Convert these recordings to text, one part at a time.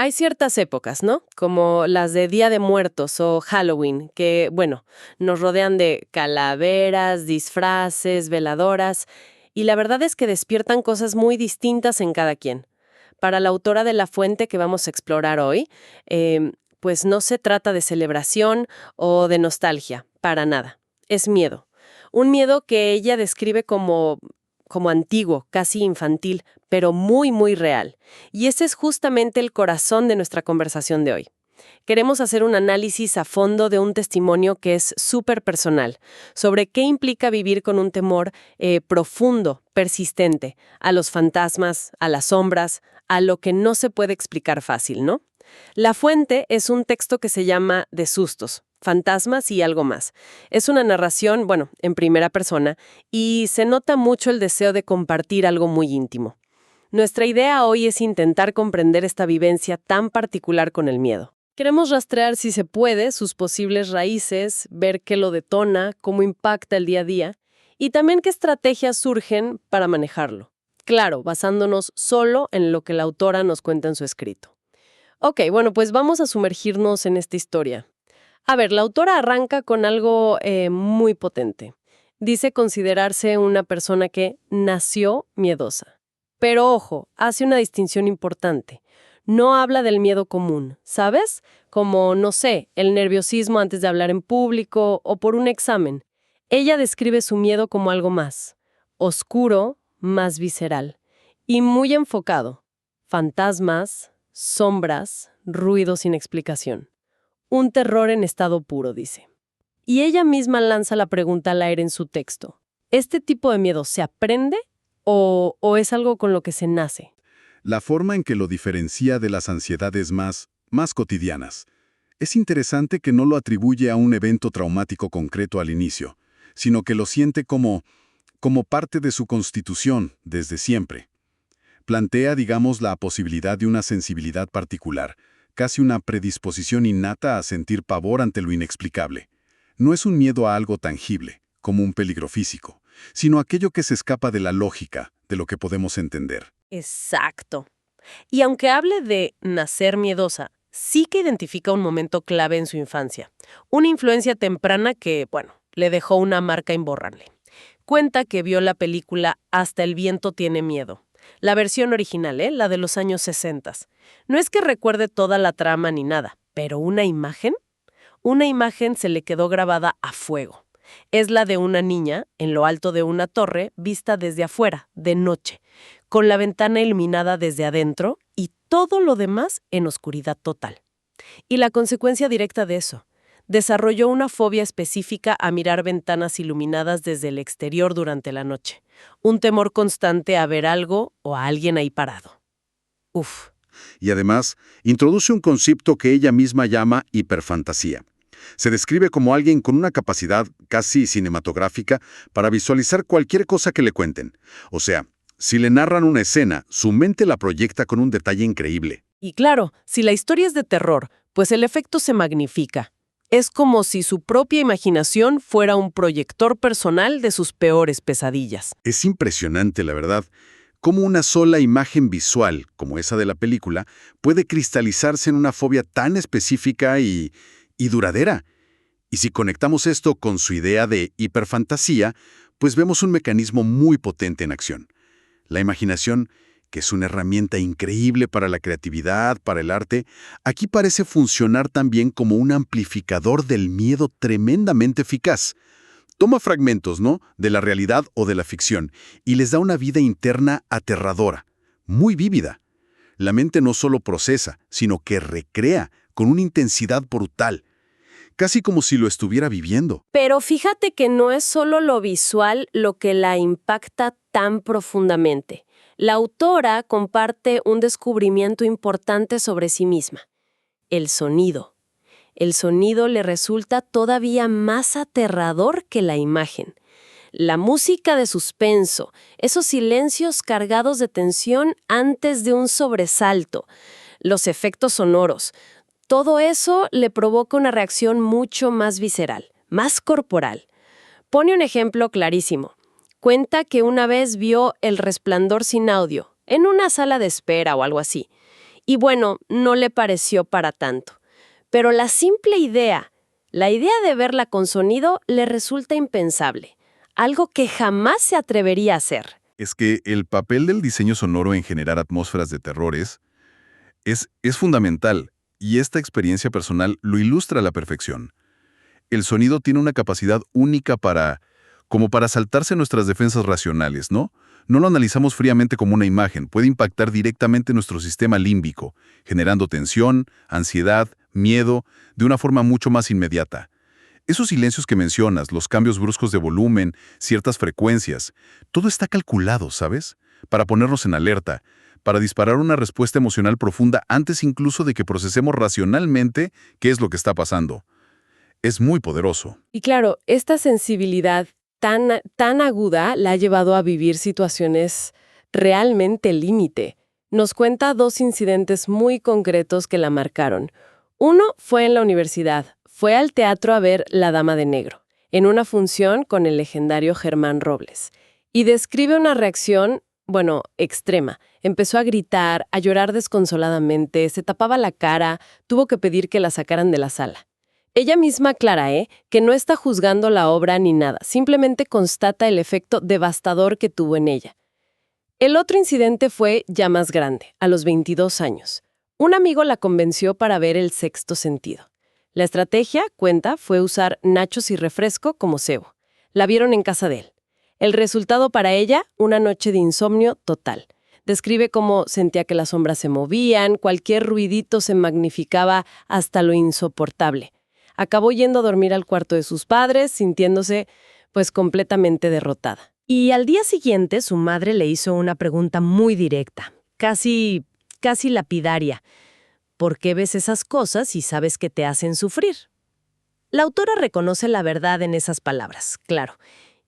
Hay ciertas épocas, ¿no? Como las de Día de Muertos o Halloween, que, bueno, nos rodean de calaveras, disfraces, veladoras, y la verdad es que despiertan cosas muy distintas en cada quien. Para la autora de La Fuente que vamos a explorar hoy, pues no se trata de celebración o de nostalgia, para nada. Es miedo. Un miedo que ella describe como antiguo, casi infantil, pero muy, muy real. Y ese es justamente el corazón de nuestra conversación de hoy. Queremos hacer un análisis a fondo de un testimonio que es súper personal, sobre qué implica vivir con un temor profundo, persistente, a los fantasmas, a las sombras, a lo que no se puede explicar fácil, ¿no? La Fuente es un texto que se llama De sustos, fantasmas y algo más. Es una narración, bueno, en primera persona, y se nota mucho el deseo de compartir algo muy íntimo. Nuestra idea hoy es intentar comprender esta vivencia tan particular con el miedo. Queremos rastrear, si se puede, sus posibles raíces, ver qué lo detona, cómo impacta el día a día, y también qué estrategias surgen para manejarlo. Claro, basándonos solo en lo que la autora nos cuenta en su escrito. Ok, bueno, pues vamos a sumergirnos en esta historia. A ver, la autora arranca con algo muy potente. Dice considerarse una persona que nació miedosa. Pero ojo, hace una distinción importante. No habla del miedo común, ¿sabes? Como, no sé, el nerviosismo antes de hablar en público o por un examen. Ella describe su miedo como algo más oscuro, más visceral y muy enfocado. Fantasmas, sombras, ruido sin explicación. Un terror en estado puro, dice. Y ella misma lanza la pregunta al aire en su texto. ¿Este tipo de miedo se aprende o es algo con lo que se nace? La forma en que lo diferencia de las ansiedades más cotidianas. Es interesante que no lo atribuye a un evento traumático concreto al inicio, sino que lo siente como parte de su constitución desde siempre. Plantea, digamos, la posibilidad de una sensibilidad particular, casi una predisposición innata a sentir pavor ante lo inexplicable. No es un miedo a algo tangible, como un peligro físico, sino aquello que se escapa de la lógica, de lo que podemos entender. Exacto. Y aunque hable de nacer miedosa, sí que identifica un momento clave en su infancia. Una influencia temprana que, bueno, le dejó una marca imborrable. Cuenta que vio la película Hasta el viento tiene miedo. La versión original, la de los años 60. No es que recuerde toda la trama ni nada, pero una imagen se le quedó grabada a fuego. Es la de una niña en lo alto de una torre vista desde afuera, de noche, con la ventana iluminada desde adentro y todo lo demás en oscuridad total. Y la consecuencia directa de eso, desarrolló una fobia específica a mirar ventanas iluminadas desde el exterior durante la noche. Un temor constante a ver algo o a alguien ahí parado. Uf. Y además, introduce un concepto que ella misma llama hiperfantasía. Se describe como alguien con una capacidad casi cinematográfica para visualizar cualquier cosa que le cuenten. O sea, si le narran una escena, su mente la proyecta con un detalle increíble. Y claro, si la historia es de terror, pues el efecto se magnifica. Es como si su propia imaginación fuera un proyector personal de sus peores pesadillas. Es impresionante, la verdad, cómo una sola imagen visual, como esa de la película, puede cristalizarse en una fobia tan específica y duradera. Y si conectamos esto con su idea de hiperfantasía, pues vemos un mecanismo muy potente en acción. La imaginación, que es una herramienta increíble para la creatividad, para el arte, aquí parece funcionar también como un amplificador del miedo tremendamente eficaz. Toma fragmentos, ¿no?, de la realidad o de la ficción y les da una vida interna aterradora, muy vívida. La mente no solo procesa, sino que recrea con una intensidad brutal, casi como si lo estuviera viviendo. Pero fíjate que no es solo lo visual lo que la impacta tan profundamente. La autora comparte un descubrimiento importante sobre sí misma: el sonido. El sonido le resulta todavía más aterrador que la imagen. La música de suspenso, esos silencios cargados de tensión antes de un sobresalto, los efectos sonoros, todo eso le provoca una reacción mucho más visceral, más corporal. Pone un ejemplo clarísimo. Cuenta que una vez vio El Resplandor sin audio, en una sala de espera o algo así, Y bueno, no le pareció para tanto. Pero la simple idea, la idea de verla con sonido, le resulta impensable. Algo que jamás se atrevería a hacer. Es que el papel del diseño sonoro en generar atmósferas de terror es fundamental, y esta experiencia personal lo ilustra a la perfección. El sonido tiene una capacidad única como para saltarse nuestras defensas racionales, ¿no? No lo analizamos fríamente como una imagen, puede impactar directamente nuestro sistema límbico, generando tensión, ansiedad, miedo, de una forma mucho más inmediata. Esos silencios que mencionas, los cambios bruscos de volumen, ciertas frecuencias, todo está calculado, ¿sabes? Para ponernos en alerta, para disparar una respuesta emocional profunda antes incluso de que procesemos racionalmente qué es lo que está pasando. Es muy poderoso. Y claro, esta sensibilidad tan aguda la ha llevado a vivir situaciones realmente límite. Nos cuenta 2 incidentes muy concretos que la marcaron. Uno fue en la universidad. Fue al teatro a ver La Dama de Negro, en una función con el legendario Germán Robles. Y describe una reacción, bueno, extrema. Empezó a gritar, a llorar desconsoladamente, se tapaba la cara, tuvo que pedir que la sacaran de la sala. Ella misma aclara, que no está juzgando la obra ni nada, simplemente constata el efecto devastador que tuvo en ella. El otro incidente fue ya más grande, a los 22 años. Un amigo la convenció para ver El Sexto Sentido. La estrategia, cuenta, fue usar nachos y refresco como cebo. La vieron en casa de él. El resultado para ella, una noche de insomnio total. Describe cómo sentía que las sombras se movían, cualquier ruidito se magnificaba hasta lo insoportable. Acabó yendo a dormir al cuarto de sus padres, sintiéndose, pues, completamente derrotada. Y al día siguiente, su madre le hizo una pregunta muy directa, casi lapidaria. ¿Por qué ves esas cosas y sabes que te hacen sufrir? La autora reconoce la verdad en esas palabras, claro,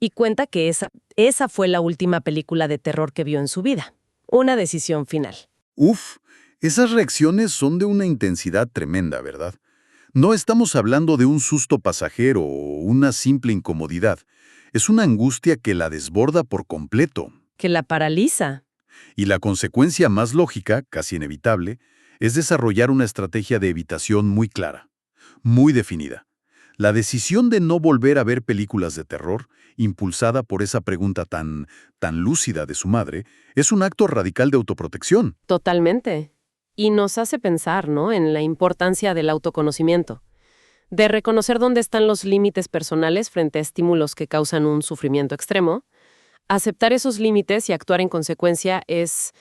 y cuenta que esa fue la última película de terror que vio en su vida. Una decisión final. Uf, esas reacciones son de una intensidad tremenda, ¿verdad? No estamos hablando de un susto pasajero o una simple incomodidad. Es una angustia que la desborda por completo. Que la paraliza. Y la consecuencia más lógica, casi inevitable, es desarrollar una estrategia de evitación muy clara, muy definida. La decisión de no volver a ver películas de terror, impulsada por esa pregunta tan lúcida de su madre, es un acto radical de autoprotección. Totalmente. Y nos hace pensar, ¿no?, en la importancia del autoconocimiento, de reconocer dónde están los límites personales frente a estímulos que causan un sufrimiento extremo. Aceptar esos límites y actuar en consecuencia es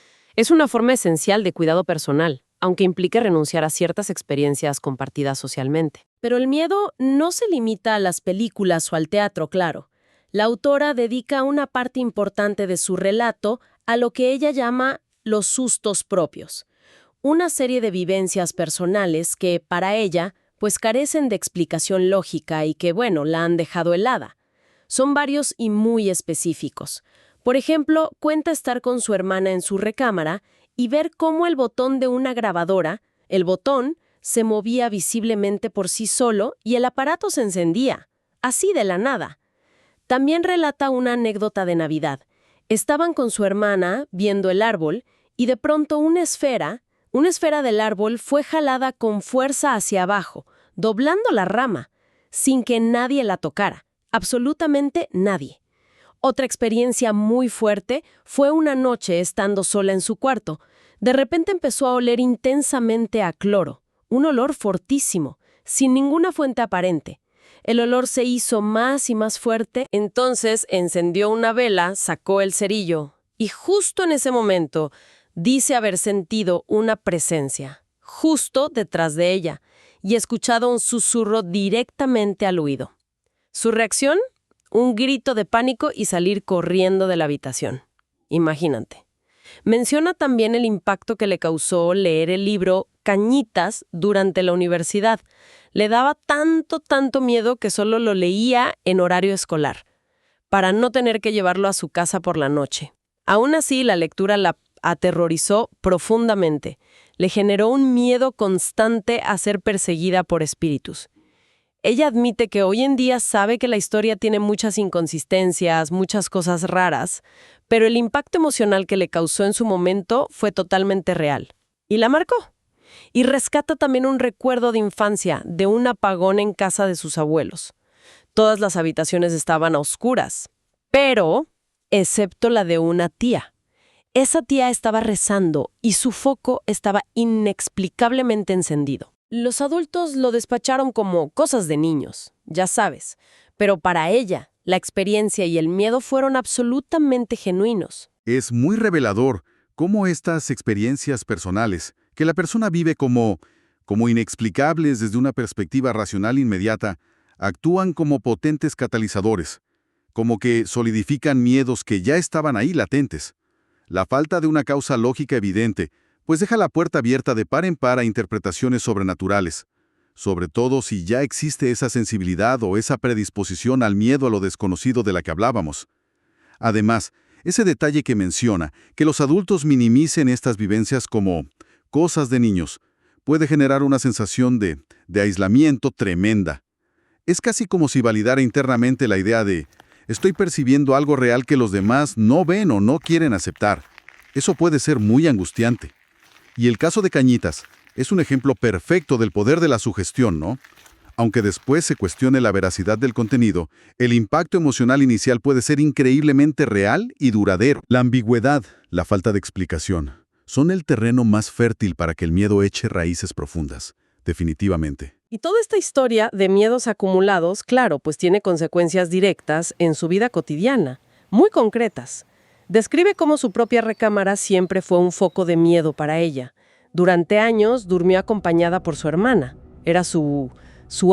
una forma esencial de cuidado personal, aunque implique renunciar a ciertas experiencias compartidas socialmente. Pero el miedo no se limita a las películas o al teatro, claro. La autora dedica una parte importante de su relato a lo que ella llama los sustos propios. Una serie de vivencias personales que, para ella, pues carecen de explicación lógica y que, bueno, la han dejado helada. Son varios y muy específicos. Por ejemplo, cuenta estar con su hermana en su recámara y ver cómo el botón de una grabadora, el botón, se movía visiblemente por sí solo y el aparato se encendía, así de la nada. También relata una anécdota de Navidad. Estaban con su hermana viendo el árbol y de pronto una esfera del árbol fue jalada con fuerza hacia abajo, doblando la rama, sin que nadie la tocara, absolutamente nadie. Otra experiencia muy fuerte fue una noche estando sola en su cuarto. De repente empezó a oler intensamente a cloro, un olor fortísimo, sin ninguna fuente aparente. El olor se hizo más y más fuerte, entonces encendió una vela, sacó el cerillo, y justo en ese momento dice haber sentido una presencia, justo detrás de ella, y escuchado un susurro directamente al oído. Su reacción, un grito de pánico y salir corriendo de la habitación. Imagínate. Menciona también el impacto que le causó leer el libro Cañitas durante la universidad. Le daba tanto miedo que solo lo leía en horario escolar, para no tener que llevarlo a su casa por la noche. Aún así, la lectura la aterrorizó profundamente. Le generó un miedo constante a ser perseguida por espíritus. Ella admite que hoy en día sabe que la historia tiene muchas inconsistencias, muchas cosas raras, pero el impacto emocional que le causó en su momento fue totalmente real. Y la marcó. Y rescata también un recuerdo de infancia, de un apagón en casa de sus abuelos. Todas las habitaciones estaban a oscuras, pero excepto la de una tía. Esa tía estaba rezando y su foco estaba inexplicablemente encendido. Los adultos lo despacharon como cosas de niños, ya sabes, pero para ella, la experiencia y el miedo fueron absolutamente genuinos. Es muy revelador cómo estas experiencias personales, que la persona vive como inexplicables desde una perspectiva racional inmediata, actúan como potentes catalizadores, como que solidifican miedos que ya estaban ahí latentes. La falta de una causa lógica evidente, pues deja la puerta abierta de par en par a interpretaciones sobrenaturales, sobre todo si ya existe esa sensibilidad o esa predisposición al miedo a lo desconocido de la que hablábamos. Además, ese detalle que menciona, que los adultos minimicen estas vivencias como cosas de niños, puede generar una sensación de aislamiento tremenda. Es casi como si validara internamente la idea de estoy percibiendo algo real que los demás no ven o no quieren aceptar. Eso puede ser muy angustiante. Y el caso de Cañitas es un ejemplo perfecto del poder de la sugestión, ¿no? Aunque después se cuestione la veracidad del contenido, el impacto emocional inicial puede ser increíblemente real y duradero. La ambigüedad, la falta de explicación, son el terreno más fértil para que el miedo eche raíces profundas, definitivamente. Y toda esta historia de miedos acumulados, claro, pues tiene consecuencias directas en su vida cotidiana, muy concretas. Describe cómo su propia recámara siempre fue un foco de miedo para ella. Durante años durmió acompañada por su hermana. Era su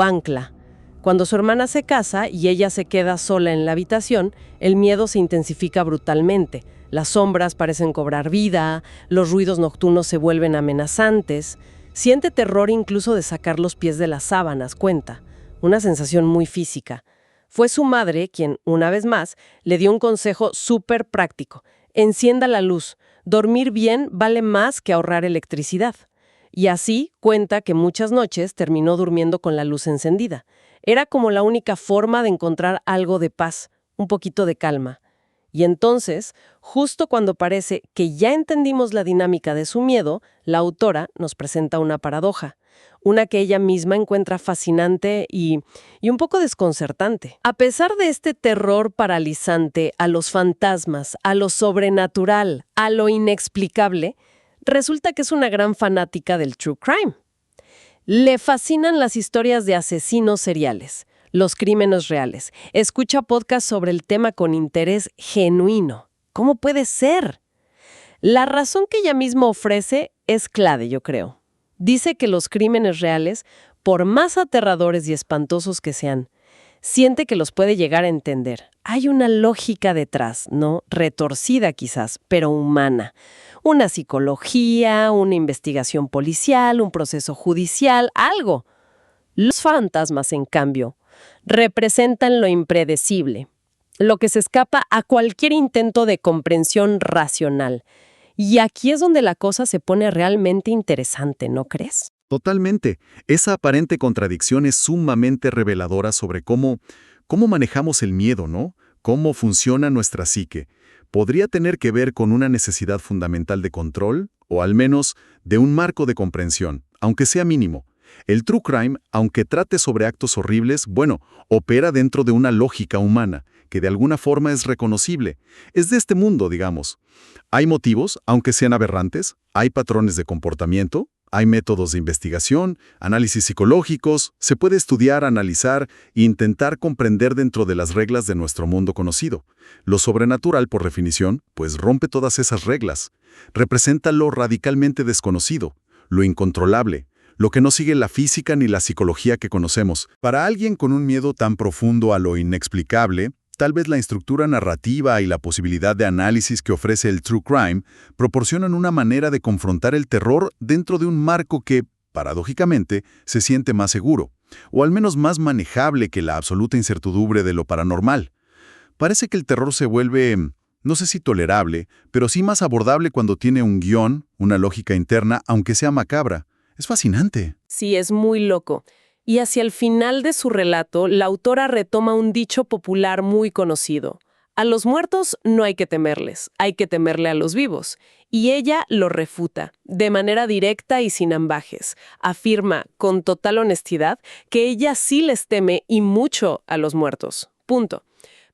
ancla. Cuando su hermana se casa y ella se queda sola en la habitación, el miedo se intensifica brutalmente. Las sombras parecen cobrar vida, los ruidos nocturnos se vuelven amenazantes. Siente terror incluso de sacar los pies de las sábanas, cuenta. Una sensación muy física. Fue su madre quien, una vez más, le dio un consejo súper práctico. Encienda la luz. Dormir bien vale más que ahorrar electricidad. Y así cuenta que muchas noches terminó durmiendo con la luz encendida. Era como la única forma de encontrar algo de paz, un poquito de calma. Y entonces, justo cuando parece que ya entendimos la dinámica de su miedo, la autora nos presenta una paradoja, una que ella misma encuentra fascinante y un poco desconcertante. A pesar de este terror paralizante a los fantasmas, a lo sobrenatural, a lo inexplicable, resulta que es una gran fanática del true crime. Le fascinan las historias de asesinos seriales, los crímenes reales. Escucha podcasts sobre el tema con interés genuino. ¿Cómo puede ser? La razón que ella misma ofrece es clave, yo creo. Dice que los crímenes reales, por más aterradores y espantosos que sean, siente que los puede llegar a entender. Hay una lógica detrás, ¿no? Retorcida quizás, pero humana. Una psicología, una investigación policial, un proceso judicial, algo. Los fantasmas, en cambio, representan lo impredecible, lo que se escapa a cualquier intento de comprensión racional. Y aquí es donde la cosa se pone realmente interesante, ¿no crees? Totalmente. Esa aparente contradicción es sumamente reveladora sobre cómo manejamos el miedo, ¿no? Cómo funciona nuestra psique. Podría tener que ver con una necesidad fundamental de control, o al menos de un marco de comprensión, aunque sea mínimo. El true crime, aunque trate sobre actos horribles, opera dentro de una lógica humana, que de alguna forma es reconocible. Es de este mundo, digamos. Hay motivos, aunque sean aberrantes, hay patrones de comportamiento, hay métodos de investigación, análisis psicológicos, se puede estudiar, analizar e intentar comprender dentro de las reglas de nuestro mundo conocido. Lo sobrenatural, por definición, pues rompe todas esas reglas. Representa lo radicalmente desconocido, lo incontrolable, lo que no sigue la física ni la psicología que conocemos. Para alguien con un miedo tan profundo a lo inexplicable, tal vez la estructura narrativa y la posibilidad de análisis que ofrece el true crime proporcionan una manera de confrontar el terror dentro de un marco que, paradójicamente, se siente más seguro, o al menos más manejable que la absoluta incertidumbre de lo paranormal. Parece que el terror se vuelve, no sé si tolerable, pero sí más abordable cuando tiene un guión, una lógica interna, aunque sea macabra. Es fascinante. Sí, es muy loco. Y hacia el final de su relato, la autora retoma un dicho popular muy conocido. A los muertos no hay que temerles, hay que temerle a los vivos. Y ella lo refuta, de manera directa y sin ambajes. Afirma, con total honestidad, que ella sí les teme y mucho a los muertos. Punto.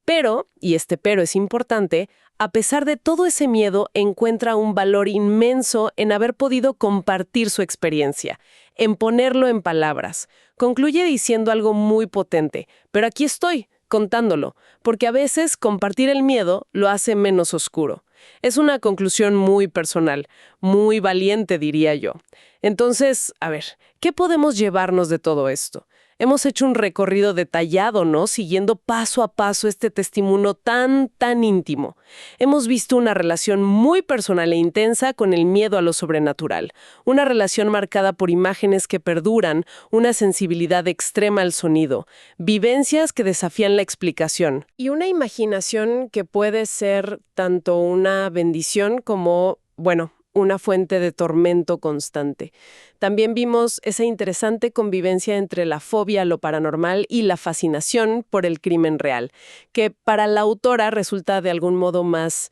Pero, y este pero es importante, a pesar de todo ese miedo, encuentra un valor inmenso en haber podido compartir su experiencia, en ponerlo en palabras. Concluye diciendo algo muy potente, pero aquí estoy, contándolo, porque a veces compartir el miedo lo hace menos oscuro. Es una conclusión muy personal, muy valiente, diría yo. Entonces, a ver, ¿qué podemos llevarnos de todo esto? Hemos hecho un recorrido detallado, ¿no? Siguiendo paso a paso este testimonio tan íntimo. Hemos visto una relación muy personal e intensa con el miedo a lo sobrenatural. Una relación marcada por imágenes que perduran, una sensibilidad extrema al sonido, vivencias que desafían la explicación. Y una imaginación que puede ser tanto una bendición como, bueno, una fuente de tormento constante. También vimos esa interesante convivencia entre la fobia a lo paranormal y la fascinación por el crimen real, que para la autora resulta de algún modo más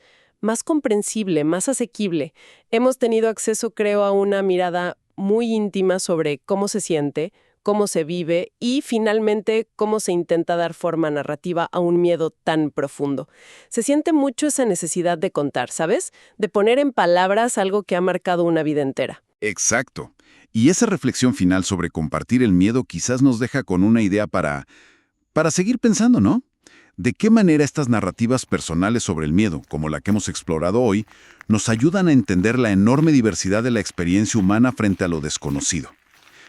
comprensible, más asequible. Hemos tenido acceso, creo, a una mirada muy íntima sobre cómo se siente, cómo se vive y, finalmente, cómo se intenta dar forma narrativa a un miedo tan profundo. Se siente mucho esa necesidad de contar, ¿sabes? De poner en palabras algo que ha marcado una vida entera. Exacto. Y esa reflexión final sobre compartir el miedo quizás nos deja con una idea para seguir pensando, ¿no? ¿De qué manera estas narrativas personales sobre el miedo, como la que hemos explorado hoy, nos ayudan a entender la enorme diversidad de la experiencia humana frente a lo desconocido?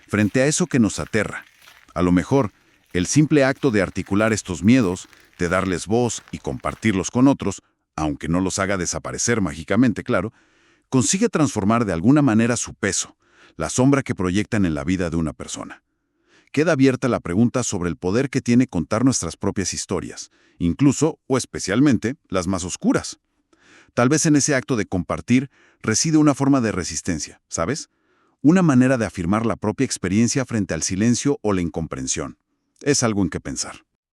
Frente a eso que nos aterra. A lo mejor, el simple acto de articular estos miedos, de darles voz y compartirlos con otros, aunque no los haga desaparecer mágicamente, claro, consigue transformar de alguna manera su peso, la sombra que proyectan en la vida de una persona. Queda abierta la pregunta sobre el poder que tiene contar nuestras propias historias, incluso o especialmente las más oscuras. Tal vez en ese acto de compartir reside una forma de resistencia, ¿sabes? Una manera de afirmar la propia experiencia frente al silencio o la incomprensión. Es algo en que pensar.